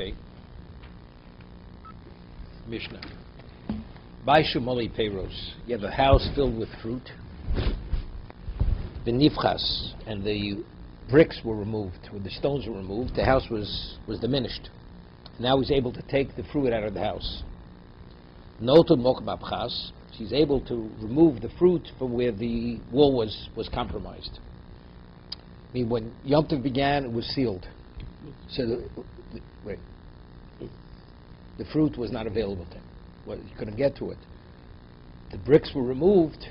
Okay. Mishnah. Baishumoli Peiros. You have a house filled with fruit. The nifchas, and the bricks were removed, or the stones were removed. The house was diminished. Now he's able to take the fruit out of the house. Notul mokbabchas. He's able to remove the fruit from where the wall was compromised. I mean, when Yom Tov began, it was sealed. So the fruit was not available to him. Well, he couldn't get to it. The bricks were removed.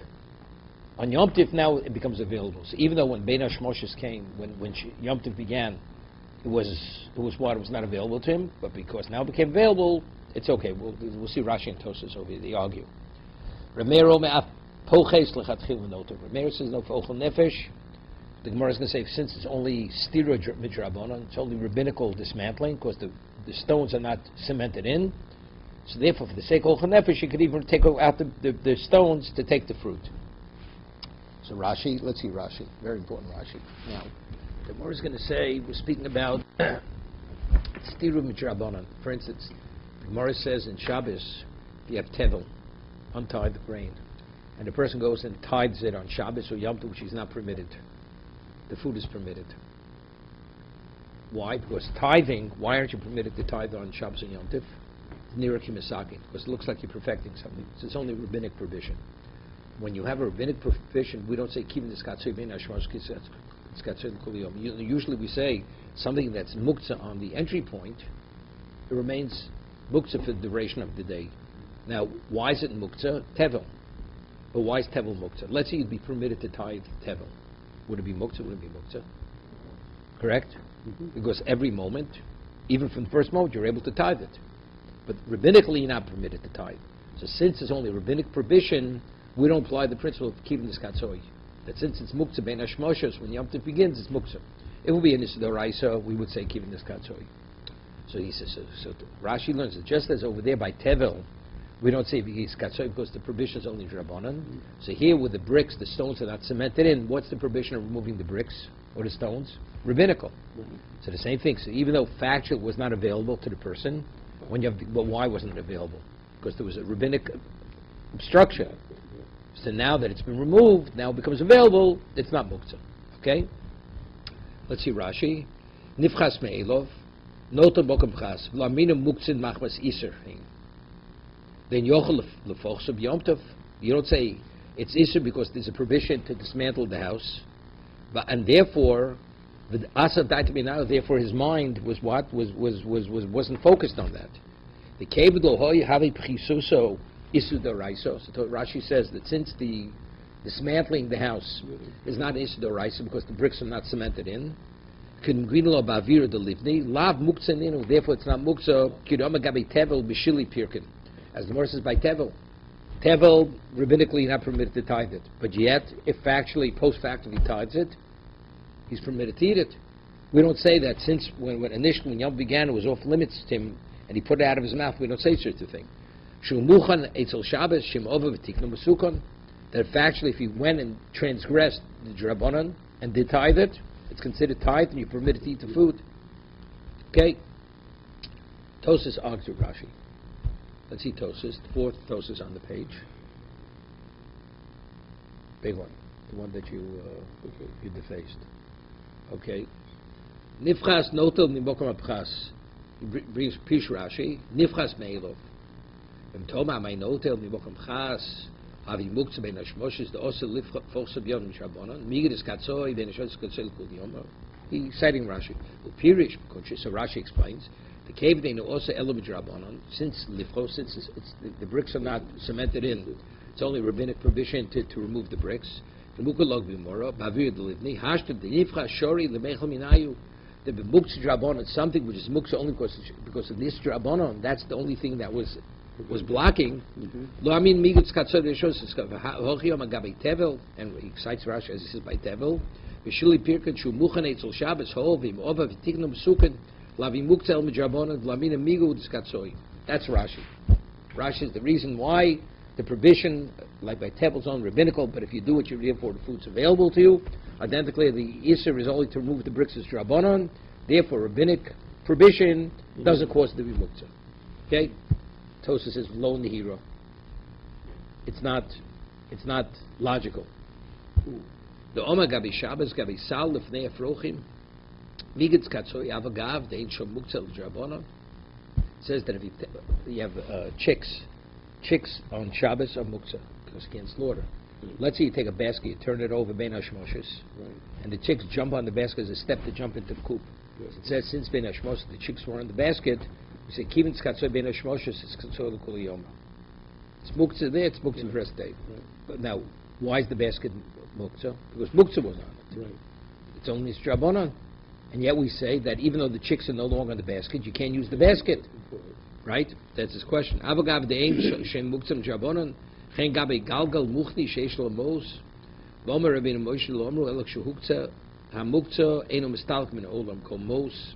On Yom Tov now it becomes available. So even though when Bein HaShmoshes came, when Yom Tov began, it was not available to him, but because now it became available, it's okay. We'll see Rashi and Tosas over here. They argue. Ramiro says no for ochel nefesh. The Gemara is going to say since it's only stira midrabanan, it's only rabbinical dismantling because the stones are not cemented in. So therefore, for the sake of ochel nefesh, you could even take out the stones to take the fruit. So Rashi, let's see Rashi, very important Rashi. Now, the Gemara is going to say we're speaking about stira midrabanan. For instance, the Gemara says in Shabbos you have tevel. Untie the grain, and the person goes and tithes it on Shabbos or Yom Tov, which is not permitted. The food is permitted. Why? Because tithing. Why aren't you permitted to tithe on Shabbos and Yom Tov? Nira kimisaki, because it looks like you're perfecting something. So it's only rabbinic provision. When you have a rabbinic provision, we don't say kivin iskatzoi bein hashmash iskatzoi kol yom. Usually we say something that's muktzah on the entry point. It remains muktzah for the duration of the day. Now, why is it muktzah? Tevel. But why is tevel muktzah? Let's say you'd be permitted to tithe tevel. Would it be muktzah? Would it be muktzah? Correct? Mm-hmm. Because every moment, even from the first moment, you're able to tithe it. But rabbinically, you're not permitted to tithe. So since it's only rabbinic prohibition, we don't apply the principle of keeping the skatzoi. That since it's muktzah bein hashmoshes, when Yom Tov begins, it's muktzah. It will be an issue d'oraisa, we would say keeping the skatzoi. So he says, so Rashi learns that just as over there by tevel, we don't say katzoi because the prohibition is only drabanan. So here with the bricks, the stones are not cemented in. What's the prohibition of removing the bricks or the stones? Rabbinical. So the same thing. So even though factual was not available to the person, when you have well, why wasn't it available? Because there was a rabbinic obstruction. So now that it's been removed, now it becomes available. It's not muktzah. Okay. Let's see Rashi. Nifchas me'elov nota bokam v'lamina muktzin machmas iser. Then yochel lefochsub Yom Tov. You don't say it's Isser because there's a provision to dismantle the house, and therefore the asa daitaminah. Therefore, his mind was wasn't focused on that. The kevdol hoy havi pchisuso isu d'oraisa. So Rashi says that since the dismantling the house is not isu d'oraisa because the bricks are not cemented in, k'ngrinlo ba'avira delivni lav muktzaninu. Therefore, it's not muktzah. Kidama gabi tevel b'shili pirkin. As the Gemara says by tevel, rabbinically not permitted to tithe it, but yet if factually, post-factually tithes it, he's permitted to eat it. We don't say that since when initially when Yom began it was off limits to him and he put it out of his mouth. We don't say such a thing. That factually, if he went and transgressed the drabanan and did tithe it, it's considered tithe and you're permitted to eat the food. Okay. Tosas argues with Rashi. Let's see Tosas, the fourth Tosas on the page. Big one, the one that you defaced. Okay. Nifchas notel mibokam apchas. Brings Pish Rashi. Nifchas meilov. Toma my notel mibokam chas. Havi muktzah bein hashmoshes the osa lifchos yom shabonon. Migdis katzoi bein hashmoshes katzoi kol yom. He's citing Rashi. Pirish, so Rashi explains. The cave they know also elam drabanan. Since lifchos, since the bricks are not cemented in, it's only rabbinic provision to remove the bricks. The mukalog b'mora bavir delivni hashtem the nifcha shori lemechel minayu. The muktzah drabanan, something which is muktzah only because of this drabanan. That's the only thing that was blocking. Lo amin migutz katzod yeshos hochiyom agabi tevel, and he cites Rashi as he says by tevel. V'shili pirkan shu muchan etzel Shabbos hov im ova v'tiknum sukan. That's Rashi. Rashi is the reason why the provision, like by Tebel's own rabbinical, but if you do what you're here for, the food's available to you. Identically, the Isser is only to remove the bricks as Drabanon. Therefore, rabbinic prohibition doesn't cause it to be muktzah. Okay? Tosa says, lo in the hero. It's not logical. The Oma Gabi Shabbos Gabi Sal Lefnei Afrochim Migitz Katsoy Avagav Dein Shom Muktzah L'Drabona says that if you have chicks on Shabbos are muktzah because you can't slaughter. Let's say you take a basket, you turn it over Ben Hashmoshes, and the chicks jump on the basket as a step to jump into the coop. It says since Ben Hashmoshes the chicks were on the basket, we say Kivin Katsoy Ben Hashmoshes is Katsoy L'Kol Yoma. It's muktzah there, it's muktzah the rest of the day. But now, why is the basket muktzah? Because muktzah was on it. It's only Drabonon. And yet we say that even though the chicks are no longer on the basket, you can't use the basket. Right? That's his question. Avagav de'ein shem muktzah Drabonon chen gabe galgal muchni sheish lo mos v'omer Rabbeinu Moshe lo omru elok shehuktzah ha-muktzah eino mistalk min olam kol mos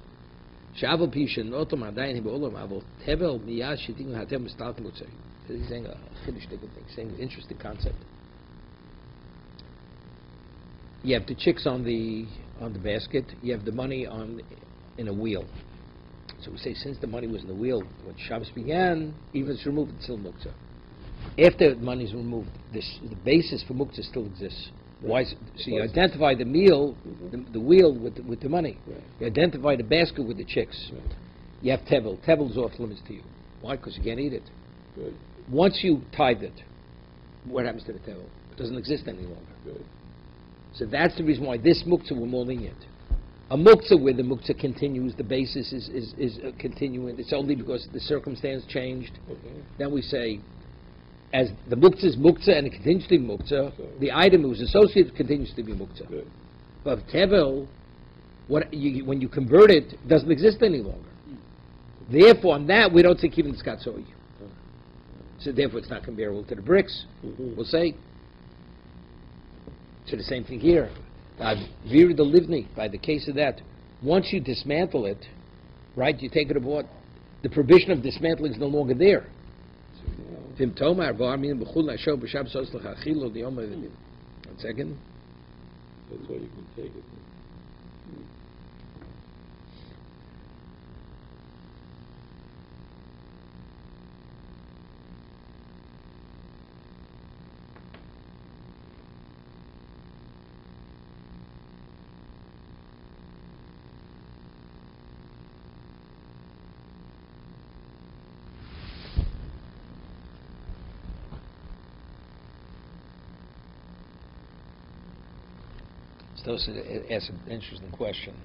she'aval pi shenotom adayin he ba'olam aval tevel miyad she'ting hatem mistalk muktzah. He's saying a chiddush thing, saying an interesting concept. You have the chicks on the basket. You have the money in a wheel. So we say since the money was in the wheel when Shabbos began, even if it's removed, it's still muktzah. After the money is removed, the basis for muktzah still exists. Why? So you identify the meal, the wheel with the money. You identify the basket with the chicks. You have tevel. Tevel is off limits to you. Why? Because you can't eat it. Once you tithe it, what happens to the tevel? It doesn't exist any longer. So that's the reason why this muktzah we're more lenient. A muktzah where the muktzah continues, the basis is continuing. It's only because the circumstance changed. Then we say, as the muktzah is muktzah and it continues to be muktzah, the item whose associated continues to be muktzah. But tevel, when you convert it, it doesn't exist any longer. Therefore, on that we don't say kivin skatsoy. So therefore it's not comparable to the bricks. We'll say. So the same thing here. Vir the livni, by the case of that, once you dismantle it, right, you take it aboard, the provision of dismantling is no longer there. One second. That's why you can take it. Those ask an interesting question.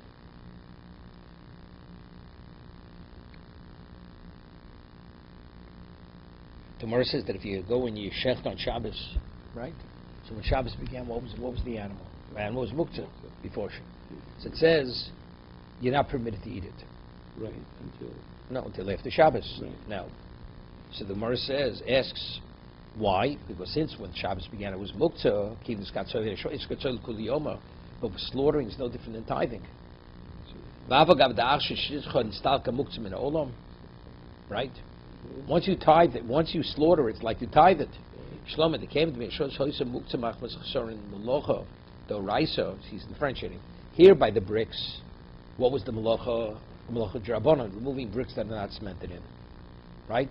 Gemara says that if you go and you shecht on Shabbos, right? So when Shabbos began, what was the animal? The animal was muktzah before Shabbos. So it says you're not permitted to eat it. Right, until after Shabbos. Right. Now, so the Gemara asks, why? Because since when Shabbos began, it was muktzah. But slaughtering is no different than tithing. Right? Once you tithe it, once you slaughter it, it's like you tithe it. Shlomo, they came to me, the Raisa, he's differentiating. Here by the bricks, what was the malacha? Malacha drabanan, removing bricks that are not cemented in. Right?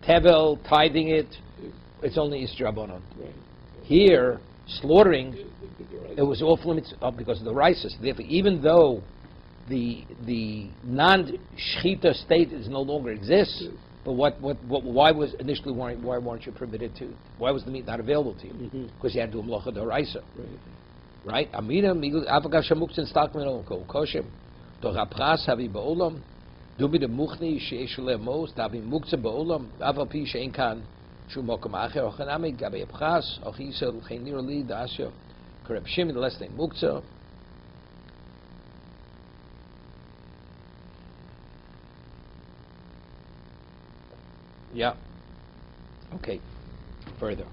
Tevel, tithing it, it's only is drabanan. Here, slaughtering, it was off limits because of the rises. Therefore, even though the non-shchita state is no longer exists, but why was initially why weren't you permitted to? Why was the meat not available to you? Because you had to do a malacha d'oraisa, right? Amina migul avagav shamuktzin stakmen kol koshem doch apras havi ba'olam dubi de muchni sheish lemos davi muktzah ba'olam aval pi shein kan shum mokum acher ochanami gabe apras ochisel chenir li dasyo. Reb Shimon, the last name muktzah. Yeah. Okay. Further.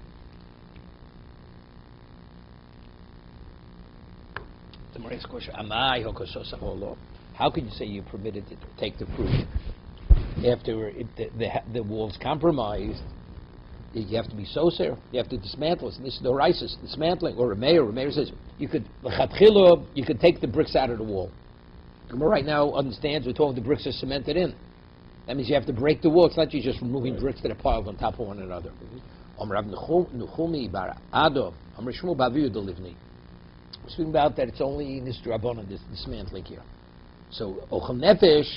The Gemara's question: how can you say you're permitted to take the fruit after the wall's compromised? You have to be soser. You have to dismantle it. And this is the rises, dismantling. Or Rameir says you could take the bricks out of the wall. Gemara right now understands we're talking the bricks are cemented in. That means you have to break the wall. It's not just removing bricks that are piled on top of one another. We're speaking about that it's only this drabon, this dismantling here. So ochel nefesh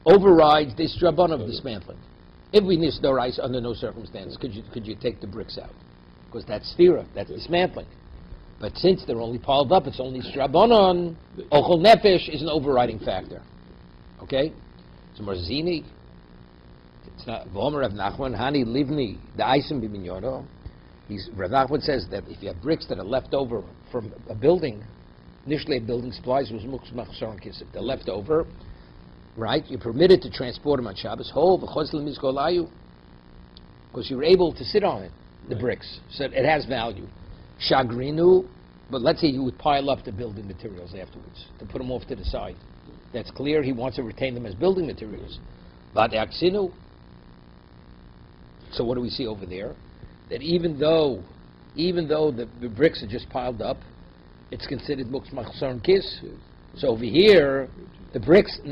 overrides this drabon of dismantling. If we nisdorais under no circumstance, could you take the bricks out? Because that's stira, that's dismantling. But since they're only piled up, it's only strabonon. Ochel nefesh is an overriding factor. Okay? So Marzini, it's not Vomer Rav Nachman, Hani Livni, the Isim Biminyono. Rav Nachman says that if you have bricks that are left over from a building, initially a building supplies was muks machsharon kisif. They're left over, right? You're permitted to transport them on Shabbos whole, because you're able to sit on it, the bricks. So it has value. Shagrinu, but let's say you would pile up the building materials afterwards to put them off to the side. That's clear. He wants to retain them as building materials. But aksinu. So what do we see over there? That even though the bricks are just piled up, it's considered muks machsharon kis. So over here, the bricks in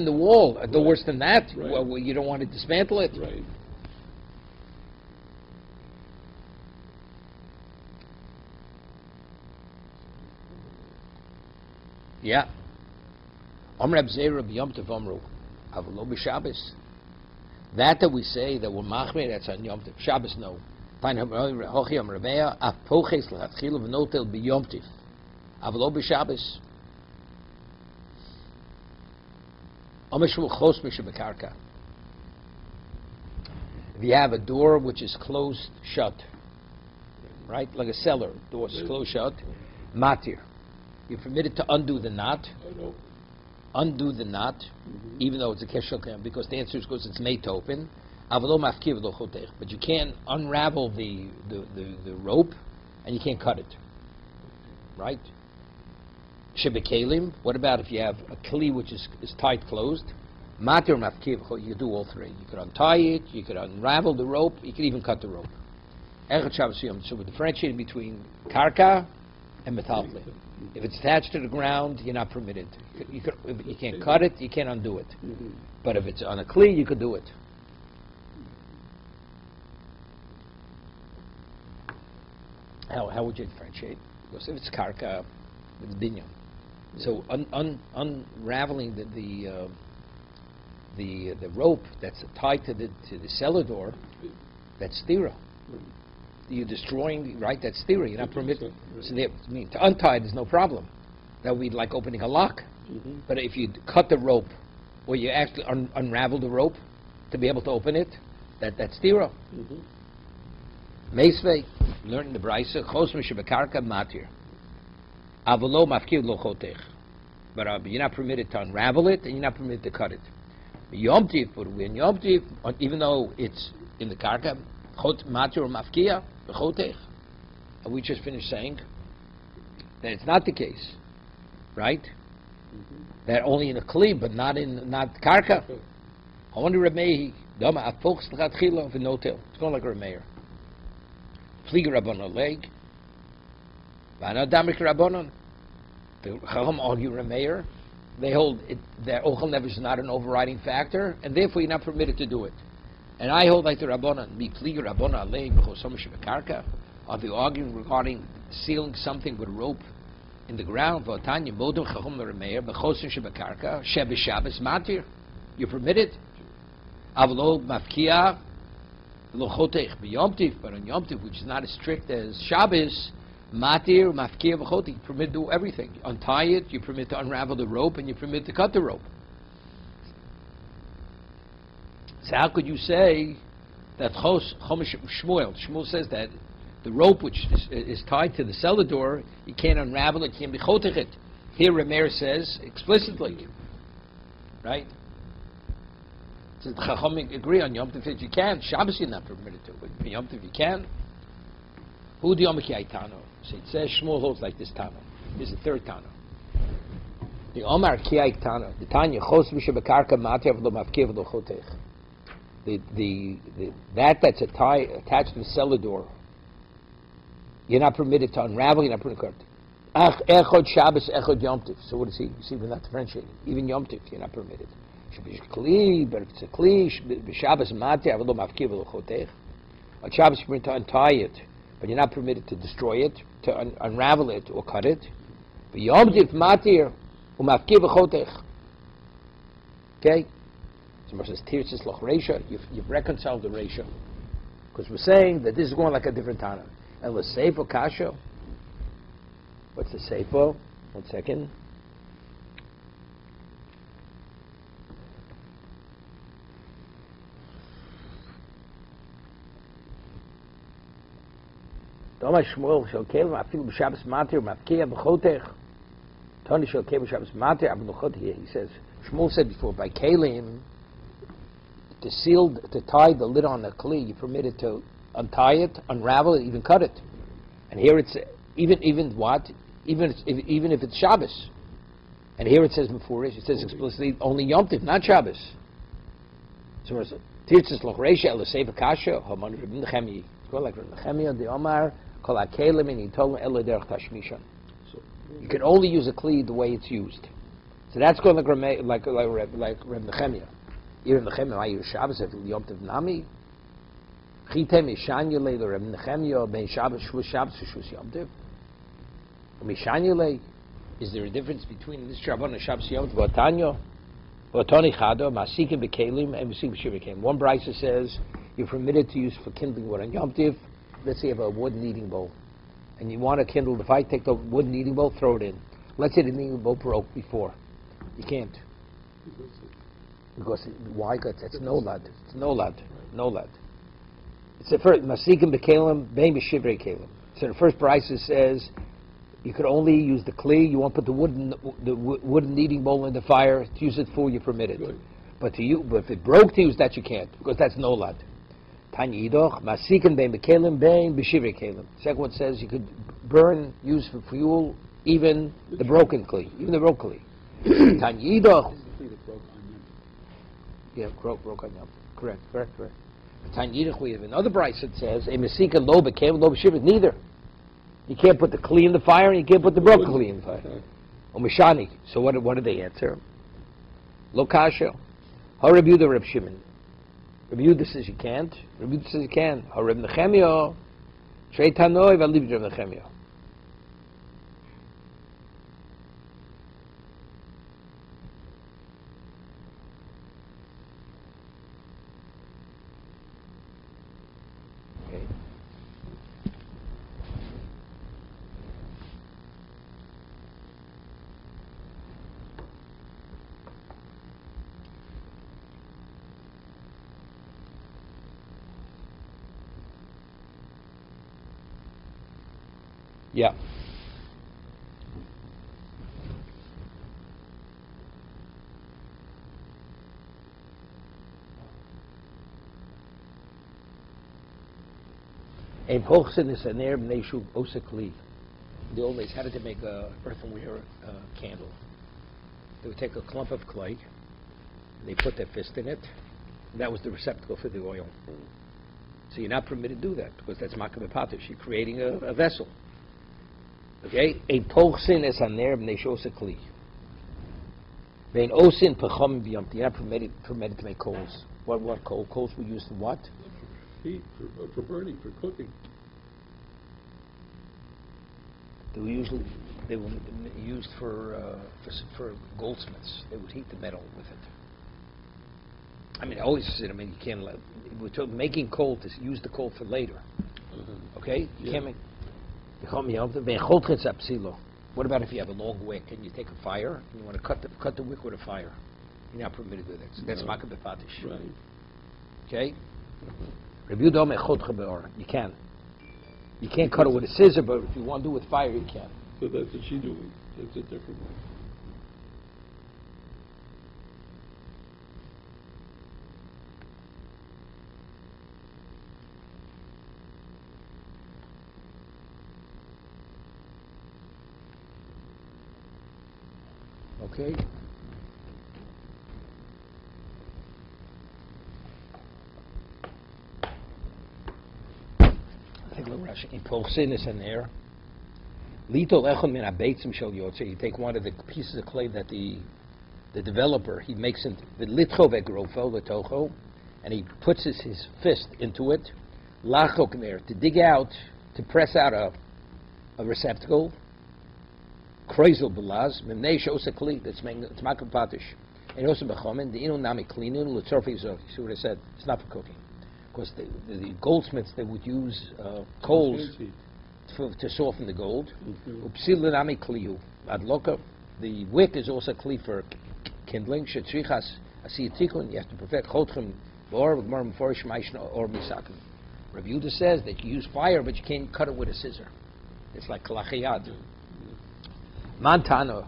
the wall are no worse than that. Right. Well, you don't want to dismantle it. Right. Yeah. Amr Abzeir Rabbi Yom Tov Amru, Avlo b'Shabbos. That we say that we're machmir, that's on Yom Tov. Shabbos no. Hochi Amr Rameya Af Poches L'Hatchila V'Notel b'Yom Tov. Avlo b'Shabbos. Amr Shmuel Chos Misha B'Karka. If you have a door which is closed shut, right, like a cellar, door is closed shut, matir. You're permitted to undo the knot. Undo the knot, even though it's a keshel kam, because the answer is because it's made to open. But you can't unravel the rope, and you can't cut it. Right? Shebekalim. What about if you have a kli which is tight closed? Matir mafkiv. You could do all three. You could untie it. You could unravel the rope. You could even cut the rope. So we're differentiating between karka and metaltle. If it's attached to the ground, you're not permitted. You can't cut it, you can't undo it. But if it's on a kli, you could do it. How would you differentiate? Because if it's karka, it's binyan. So unraveling the rope that's tied to the cellar door, that's stira. You're destroying, right? That's theory. You're not permitted. So to untie it is no problem. That would be like opening a lock. But if you cut the rope, or you actually unravel the rope to be able to open it, that's theory. Meisvei, learning the Beitzah, Chos Mishabakarka Matir. Avolo Mafkir Lo Chotech. But you're not permitted to unravel it, and you're not permitted to cut it. Yom Tiv, but when Yom Tiv, even though it's in the karka, Matir or Mafkia, and we just finished saying that it's not the case, right? That only in a kli, but not karka. Only Ramehi, Dama Apoch Stratchila V'Notel. It's going like a Rameir. Pliga Rabbanon leg. Vana Damik Rabbanon. The Chacham argue Rameir. They hold it, that Ochel Nefesh is not an overriding factor, and therefore you're not permitted to do it. And I hold like the Rabbanon, mi pliga Rabbanon alei b'chosom shebekarka. Are they arguing regarding sealing something with rope in the ground? V'otanya modem chachom l'remeir b'chosom shebekarka shebe Shabbos matir. You're permitted. Avlo mafkia lo chotech b'yom tiv, but on Yom Tiv, which is not as strict as Shabbos, matir mafkia v'chotech. You're permitted to do everything. You untie it. You're permitted to unravel the rope, and you're permitted to cut the rope. So how could you say that Shmuel says that the rope which is tied to the cellar door, you can't unravel it, you can't be chotech it. Here Rameir says explicitly, right? So the Chacham agree on Yom Tov that you can. Shabbos you're not permitted to, but Yom Tov you can. Who the Yom Tano? So it says Shmuel holds like this Tano. This is the third Tano. The Omar Ki Tano. The Tanya Chos Mishabakarka Matyav Lo Mafkev Lo Chotech. That's attached to the cellar door, you're not permitted to unravel, you're not permitted to cut. Echod Shabbos, Echod Yom Tov. So what is he? You see, we're not differentiating. Even Yom Tov, you're not permitted. Should be Kli, but if it's a Kli, Shabbos Mati, Avalo Mafkiv L'chotech. On Shabbos, you're permitted to untie it, but you're not permitted to destroy it, to unravel it or cut it. But Yom Tov Matir, Umafkiv L'chotech. Okay? So it says, Tirtzis Loch Reisha, you've reconciled the Reisha. Because we're saying that this is going like a different Tana. And the Seifo Kasha. What's the Seifo? 1 second. Doma Shmuel shel Kelim afilu b'Shabbos matir mafkiya b'chotech. Tony shel Kelim b'Shabbos matir abnuchot. He says Shmuel said before by Kelim to tie the lid on the kli, you permitted to untie it, unravel it, even cut it. And here it's even what? Even if it's Shabbos. And here it says before it says explicitly only Yom Tov, not Shabbos. So Tirtzis Loch Reisha El Seif Kasha Haman Reb Nechemi. It's called like Reb Nechemi the Omar Kol HaKelim and Yitol El Derech Tashmishan. You can only use a kli the way it's used. So that's called like Reb Nechemi. Even Nechemi Ayu Shabbos Efil Yom Tov Nami. Chitem Yishanyele Reb Nechemi Ben Shabbos Shvus Shabbos Shvus Yom Tov. Mishanyele, is there a difference between this Shabbat and Shabbos Yom Tov? Tanyo, Toni Chado, Masikim Bekelim, and Masikim B'Shir Bekelim. One brisa says you're permitted to use for kindling wood on Yom Tov. Let's say you have a wooden kneading bowl, and you want to kindle the fire. Take the wooden kneading bowl, throw it in. Let's say the kneading bowl broke before. You can't. Because why? Because it's no lad. It's no lad. No lad. It's the first Masikim Bekelim, Bein B'Shir Bekelim. So the first brisa says you could only use the kli. You won't put the wooden kneading bowl in the fire. To use it full, you're permitted. Good. But if it broke to use that, you can't, because that's no lad. Tanya Yidoch, Masikim Bein Bekelim, Bein B'Shir Bekelim. Second one says you could burn, use for fuel, even the broken kli, even the broke kli. Tanya Yidoch. Yeah, broke on Yom. Correct. Tanya Yidoch, we have another brisa that says, a Masika Lo Bekelim, Lo B'Shir, neither. You can't put the kli in the fire, and you can't put the broken kli in the fire. Or Mishani. So what did they answer? Lo kasha. Ha Reb Yehuda Reb Shimon. Reb Yehuda says you can't. Reb Yehuda says you can. Ha Reb Nechemia. Shrei Tanoi v'aliv Reb Nechemia. Yeah. A pochsin is an Arab nation osekli. The old days, how did they make a earthenware candle? They would take a clump of clay, they put their fist in it, and that was the receptacle for the oil. So you're not permitted to do that, because that's makabeh patish. You're creating a vessel. Okay? A pochsin is an Arab nation osekli. Vein osin pechom b'yom. You're not permitted to make coals. What coal? Coals were used for what? Heat, for burning, for cooking. They were used for goldsmiths. They would heat the metal with it. I mean, I always said, you can't. We're talking making coal to use the coal for later. Okay, you can't make. What about if you have a long wick and you take a fire and you want to cut the wick with a fire? You're not permitted to do that. So that's makabeh patish. Right. Okay. You can. You can't cut it with a scissor, but if you want to do it with fire, you can. So that's what she's doing. That's a different one. Okay. I think we're rushing. Impulsin is in there. Litol echon min habeitzim shel yotze. You take one of the pieces of clay that the developer, he makes into the litcho vegrofo letocho, and he puts his fist into it, lachok there, to dig out, to press out a receptacle, kroizel belaz, memnei shosa kli, that's makom patish. And also bechomen, the inu nami klinun, lutzorfi zov. You see what I said? It's not for cooking. Because the goldsmiths, they would use coals to soften the gold. Upsil nami kliu. Adloka. The wick is also kli for kindling. Shetrichas asiyatikun, you have to perfect chotchem or Gemara Meforish Maishna or Misakim. Rabbi Yehuda says that you use fire, but you can't cut it with a scissor. It's like kalachiyad. Montana,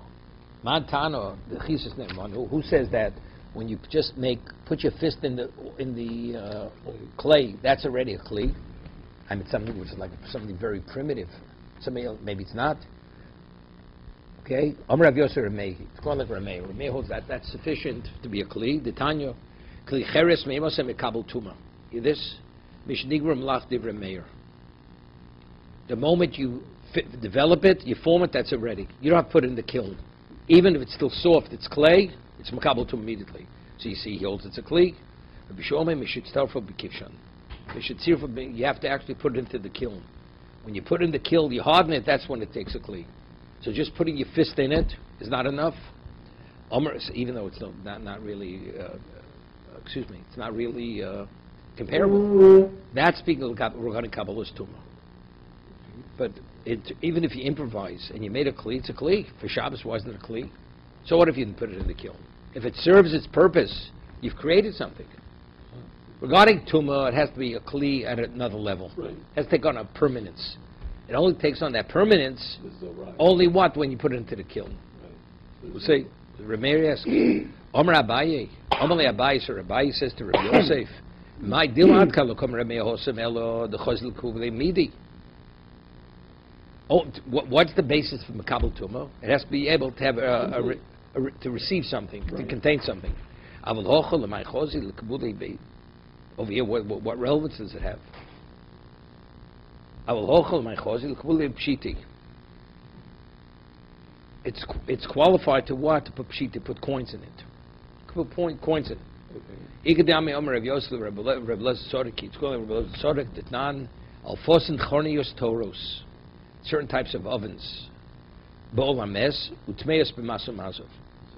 the chisus name, who says that when you just put your fist in the clay, that's already a kli. I mean, something which is like something very primitive. Something else, maybe it's not. Okay, Amar Rav Yosef Ramei. It's called like Ramei. Ramei holds that that's sufficient to be a kli. The Tanya, kli cheres meimosem ekabel tuma. This mishnigrum lach divrei meir. The moment you develop it, you form it, that's already. You don't have to put it in the kiln. Even if it's still soft, it's clay, it's makabel tuma immediately. So you see, he holds it's a kli. Rabbi Shomei mishit starfo b'kivshan. You have to actually put it into the kiln. When you put it in the kiln, you harden it, that's when it takes a kli. So just putting your fist in it is not enough. Even though it's not really, it's not really comparable. That's speaking regarding Kabbalah's Tumah. But even if you improvise and you made a kli, it's a kli. For Shabbos, why isn't it a kli? So what if you didn't put it in the kiln? If it serves its purpose, you've created something. Regarding Tumah, it has to be a kli at another level. Right. It has to take on a permanence. It only takes on that permanence only when you put it into the kiln. Right. We'll say, Rameir asks, Omer Abaye, Omer Abaye, so Abaye says to Rabbi Yosef, my dilad kalokom Rameir hosem elo the chosel kuvle midi. Oh, what's the basis for Makabel Tumah? It has to be able to have to receive something, to contain something. Over here, what relevance does it have? It's qualified to what? To put pshit, to put coins in it. Put coins in it. Ikadami Omer Rav Yosef Rav Lezer Tzorek. It's called Rav Lezer Tzorek Detnan Alfosin Chornios Toros. Certain types of ovens. Ba'ol Hames Utmeis b'Maso Mazov.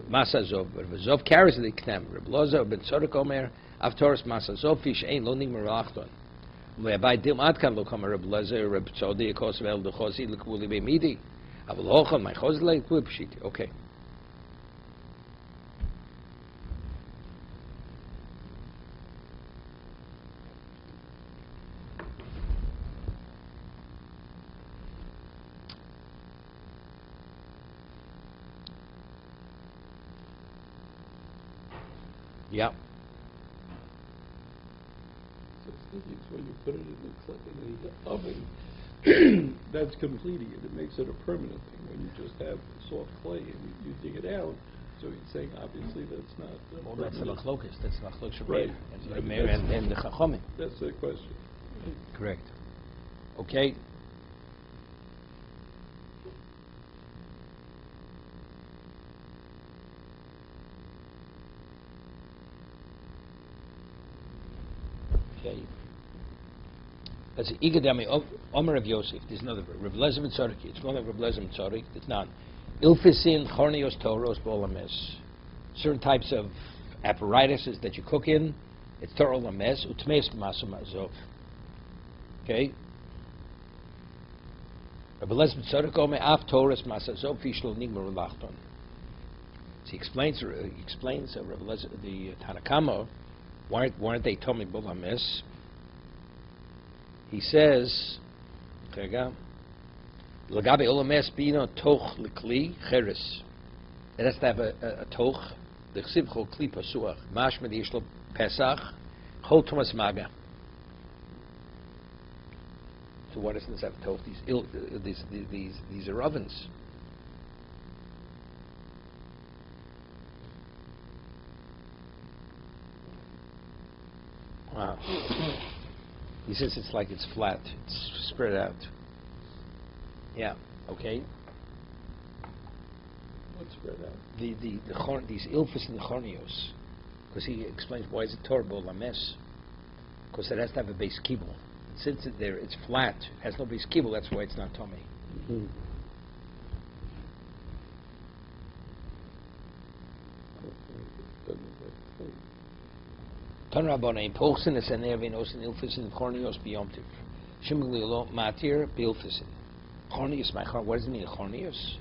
Masazov. Rav Zov carries the knem. Rav Lezer Ben Tzorek Omer Avtoros Masazov Fish Ein Lo Nigmer Achton. By Dil Adkan lo come Reb Lezer, Reb Tzodi, Kosvel, the Chosi, the Kuli Bemidi. I will hochon my Chosle, Kuipshit. Okay. Yeah. When you put it in the oven, that's completing it. It makes it a permanent thing. When you just have soft clay and you dig it out, so he's saying obviously that's not. Well, that's the machlokas. That's the machlokas right. And the chachomim. That's the question. Correct. Okay. Okay. That's the Igadami Omer of Yosef. There's another word. Rav Lezer Tzorek. It's called Rav Lezer Tzorek. It's not. Ilfisin Chornios Toros Bolames. Certain types of apparatuses that you cook in. It's Torah Lames. Utmeis Maso Mazov. Okay. Rav Lezer Tzorek Omer Af Toros Masazov Fishlo Nigmer Lachton. So he explains Rav Lezer, the Tanakama. Why aren't they Tomei Bolames? He says, Lagabe Olames Bino Toch Likli Cheres. It has to have a toch. The Chsiv Chol Kli Pasuach. Mashma the Yishlo Pesach. Chol Thomas Maga. So what does this have toch? These are ovens. Wow. He says it's like it's flat. It's spread out. Yeah. Okay? What's spread out? These ilfus and the chornios. Because he explains why is it torbo lames. Because it has to have a base kibble. Since it's flat, has no base kibble, that's why it's not tummy. Mm-hmm. Tan Rabbanan Pochsen is an ervin os and ilfus and chornios biyomtiv. Shimgli lo matir bilfus. Chornios, my chornios. What does it mean, chornios?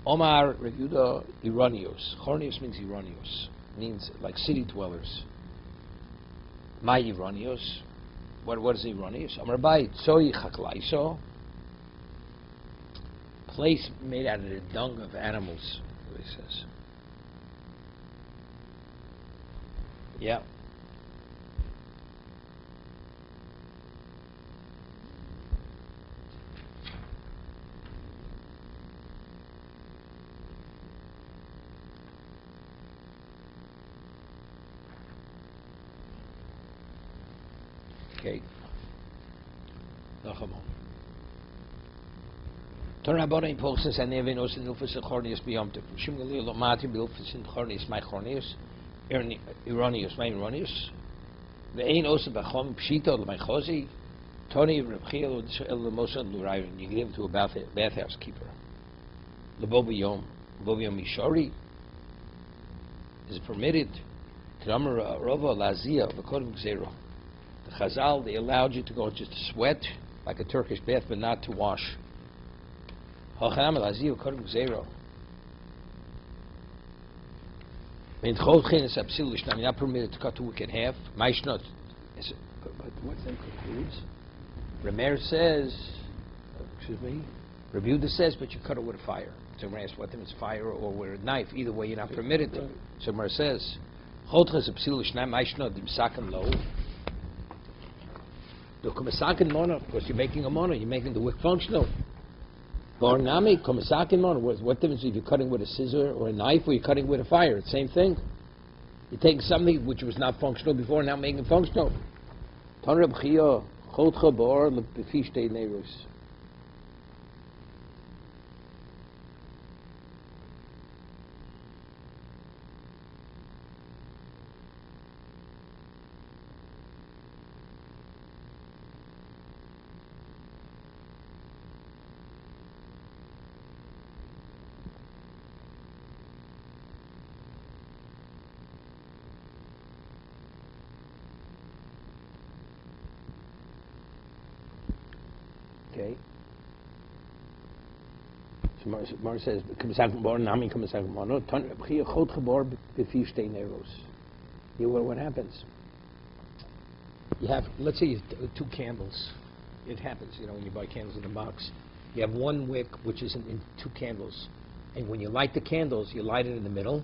Omar Reguda Iranios. Chornios means Iranios. Means like city dwellers. My Iranios. What is Iranios? Omar Bai Tsoy Chaklaiso. Place made out of the dung of animals, he says. Yeah. Okay. Torah Borain Postas and Evinos and Ilfus and Chornius Beyomtiv. Shimgali Lomati Bilfus and Chornius, my Chornius, Iranius, my Iranius. The Ain Osa Bachom Pshito, my Chosi, Tony Rabchil, El Mosa Lurayan. You give him to a bathhouse keeper. Lebobiom Mishori is permitted. Kramar Rova Lazia, the Kodum Zero. The Chazal, they allowed you to go just to sweat, like a Turkish bath, but not to wash. You're not permitted to cut the wick in half. But what's that concludes? Remer says, Rebuda says, but you cut it with a fire. So when I ask what it's fire or with a knife, either way you're not permitted to. So Remer says, because you're making a mono, you're making the wick functional. What difference if you're cutting with a scissor or a knife or you're cutting with a fire? It's the same thing. You're taking something which was not functional before, now making it functional. Okay. So Mar says, what happens? You have, let's say, two candles. It happens, when you buy candles in a box. You have one wick which is in two candles, and when you light the candles, you light it in the middle.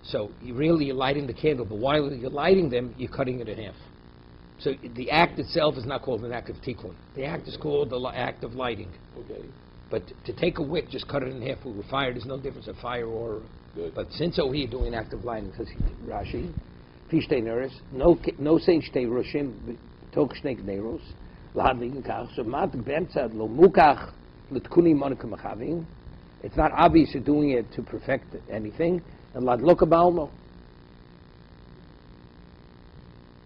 So you're lighting the candle, but while you're lighting them, you're cutting it in half. So the act itself is not called an act of tikkun. The act is called the act of lighting. Okay. But to take a wick, just cut it in half with fire, there's no difference of fire or... Good. But since over here doing an act of lighting, says Rashi, Fishtei Neres, no say Shtei Roshim, Tok Shnei Gneros, Lahadligen Kach, so Mat Bemtzad Lo Mukach, Litkuni Monika Machavim. It's not obvious you're doing it to perfect anything, and Ladloka Balmo.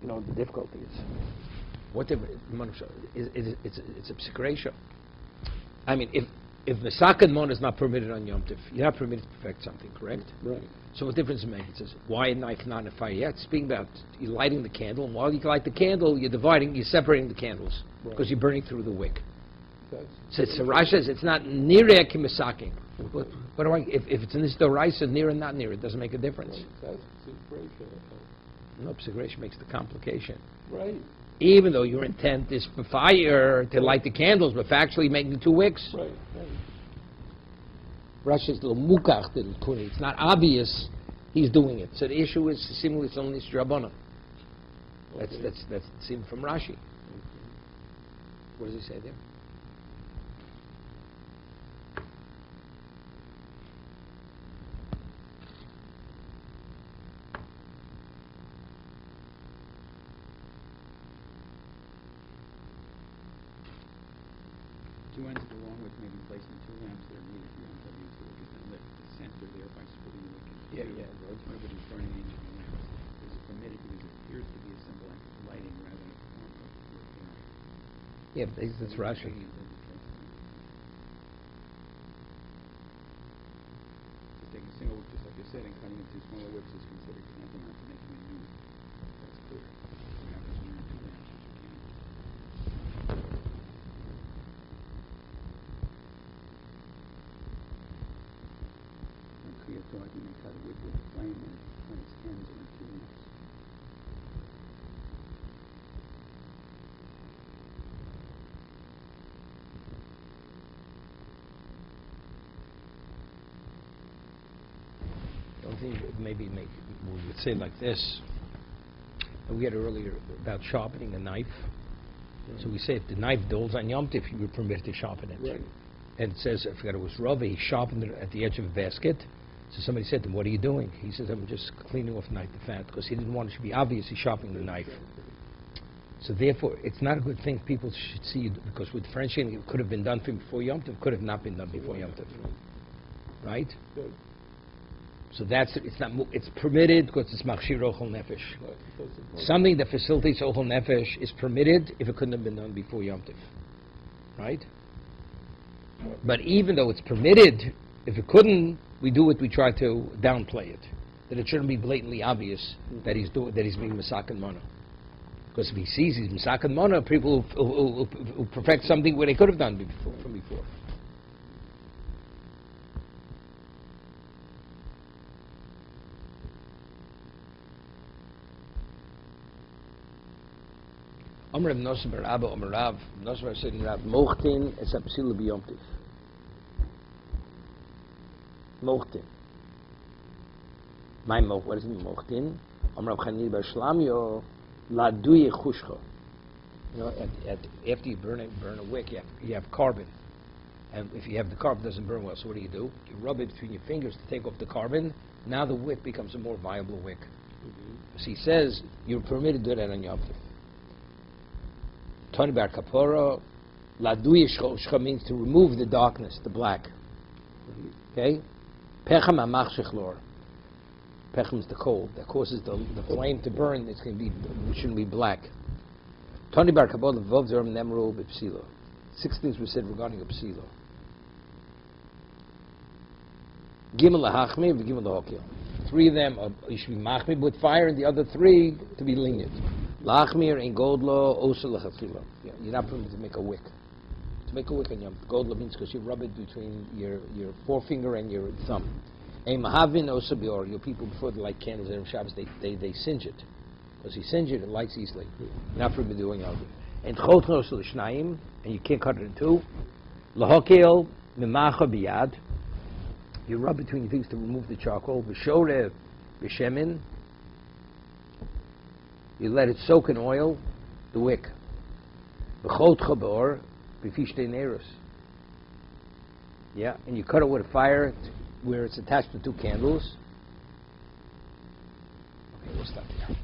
The difficulty is, it's a psikresha. I mean, if Mesakan Mon is not permitted on Yom Tif, you're not permitted to perfect something, correct? Right. So what difference does it make? It says, why a knife not in a fire? Yeah, it's speaking about you're lighting the candle, and while you light the candle, you're separating the candles, because you're burning through the wick. So Rashi says it's not nireh kimesaking. What do I? If it's in this doraisa, near and not near, it doesn't make a difference. Right. That's No, psikresha makes the complication. right. Even though your intent is for fire to light the candles, but factually making the two wicks. Right. Rashi is little mukach didn't kuni. It's not obvious he's doing it. So the issue is similarly it's only Rabbanan. That's seen from Rashi. What does he say there? two ends along with maybe placing two lamps that are needed beyond the use so it can lift the center there by splitting the wick. Nobody's burning each of the lamps. This is permitted because it appears to be a symbol of lighting rather than a form of lifting up. Yeah, but that's Rashi. So taking a single wick, just like you said, and cutting into smaller wicks is considered tantamount to making a new wick. That's clear. You have as many two lamps as you can. And Kriya thought you may cut a wick with a flame and when its ends are in two lamps. The only thing that maybe we would say like this. We had earlier about sharpening a knife. So we say if the knife dulls on Yom Tov, you were permitted to sharpen it. Right. And it says, I forgot it was Rava, he sharpened it at the edge of a basket. So somebody said to him, what are you doing? He says, I'm just cleaning off the fat, because he didn't want it to be obvious he's sharpening the knife. So therefore, it's not a good thing people should see, because with differentiating, it could have been done before Yom Tov, could have not been done before Yom Tov. Right? Good. So it's permitted because it's machshir ochel nefesh. Something that facilitates ochel nefesh is permitted if it couldn't have been done before Yom Tov. Right? But even though it's permitted, if it couldn't, we do it, we try to downplay it. That it shouldn't be blatantly obvious that he's being Masakan Mana. Because if he sees he's Masakan Mana, people who perfect something where they could have done from before. Amr Rav Nosson bar Abba Amr Rav Nosson said Rav Mochtin es a psila b'Yom Tov. Mochtin. What does it mean, Mochtin? Amr Rav Chanina bar Shlamyo laduye chushcha. You know, after you burn a wick, you have carbon, and if you have the carbon, it doesn't burn well. So what do? You rub it between your fingers to take off the carbon. Now the wick becomes a more viable wick. So he says you're permitted to do that on Yom Tov. Tony Bar Kapora, Laduye Shcha means to remove the darkness, the black. Okay? Pechem Amach Shechlor. Pechem is the cold that causes the flame to burn. It shouldn't be black. Tony Bar Kapora, Vov Zerim Nemro B'Psilo. 6 things were said regarding a Psilo. Gimel Lahachmi, Gimel Lahokil. 3 of them you should be machmi with fire, and the other 3 to be lenient. Lachmir in Godlo, Osa Lachatchila. You're not permitted to make a wick. To make a wick on Yom Godlo means because you rub it between your forefinger and your thumb. A Mahavin Osa Bior, your people before they light candles on Shabbos, they singe it. Because you singe it, it lights easily. You're not permitted doing Yom. And Chot Osa L'Shnayim, and you can't cut it in 2. Lahokel Mimacha Biyad. You rub between your fingers to remove the charcoal. V'shorev B'shemin. You let it soak in oil, the wick. V'chot chabor b'fishtei neros. Yeah, and you cut it with a fire where it's attached to 2 candles. Okay, we'll stop here.